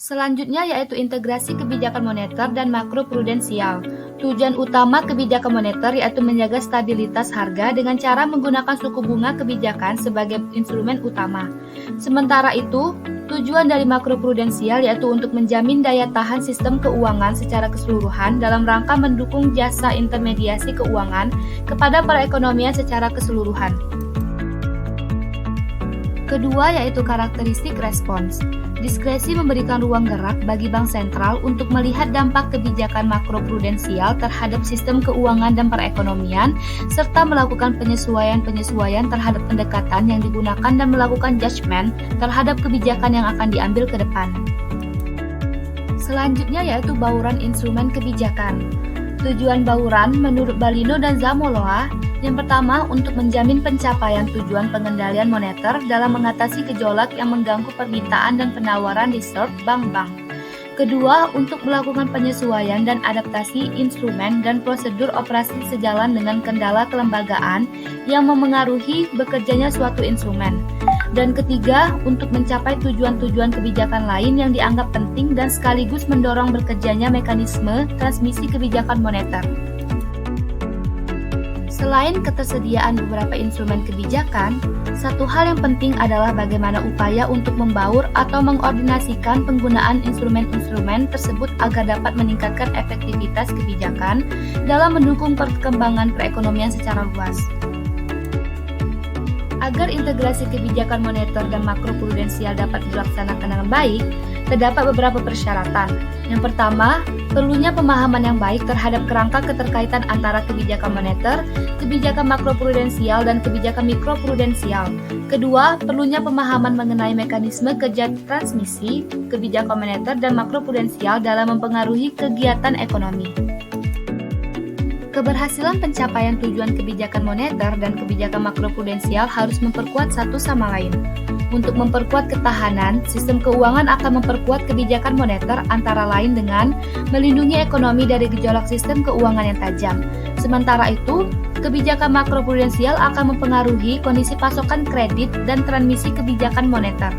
Selanjutnya yaitu integrasi kebijakan moneter dan makroprudensial. Tujuan utama kebijakan moneter yaitu menjaga stabilitas harga dengan cara menggunakan suku bunga kebijakan sebagai instrumen utama. Sementara itu, tujuan dari makroprudensial yaitu untuk menjamin daya tahan sistem keuangan secara keseluruhan dalam rangka mendukung jasa intermediasi keuangan kepada perekonomian secara keseluruhan. Kedua yaitu karakteristik respons. Diskresi memberikan ruang gerak bagi bank sentral untuk melihat dampak kebijakan makroprudensial terhadap sistem keuangan dan perekonomian, serta melakukan penyesuaian-penyesuaian terhadap pendekatan yang digunakan dan melakukan judgement terhadap kebijakan yang akan diambil ke depan. Selanjutnya yaitu bauran instrumen kebijakan. Tujuan bauran menurut Balino dan Zamoloa yang pertama, untuk menjamin pencapaian tujuan pengendalian moneter dalam mengatasi gejolak yang mengganggu permintaan dan penawaran reserve bank-bank. Kedua, untuk melakukan penyesuaian dan adaptasi instrumen dan prosedur operasi sejalan dengan kendala kelembagaan yang memengaruhi bekerjanya suatu instrumen. Dan ketiga, untuk mencapai tujuan-tujuan kebijakan lain yang dianggap penting dan sekaligus mendorong bekerjanya mekanisme transmisi kebijakan moneter. Selain ketersediaan beberapa instrumen kebijakan, satu hal yang penting adalah bagaimana upaya untuk membaur atau mengordinasikan penggunaan instrumen-instrumen tersebut agar dapat meningkatkan efektivitas kebijakan dalam mendukung perkembangan perekonomian secara luas. Agar integrasi kebijakan moneter dan makroprudensial dapat dilaksanakan dengan baik, terdapat beberapa persyaratan. Yang pertama, perlunya pemahaman yang baik terhadap kerangka keterkaitan antara kebijakan moneter, kebijakan makroprudensial, dan kebijakan mikroprudensial. Kedua, perlunya pemahaman mengenai mekanisme kerja transmisi kebijakan moneter dan makroprudensial dalam mempengaruhi kegiatan ekonomi. Keberhasilan pencapaian tujuan kebijakan moneter dan kebijakan makroprudensial harus memperkuat satu sama lain. Untuk memperkuat ketahanan, sistem keuangan akan memperkuat kebijakan moneter antara lain dengan melindungi ekonomi dari gejolak sistem keuangan yang tajam. Sementara itu, kebijakan makroprudensial akan mempengaruhi kondisi pasokan kredit dan transmisi kebijakan moneter.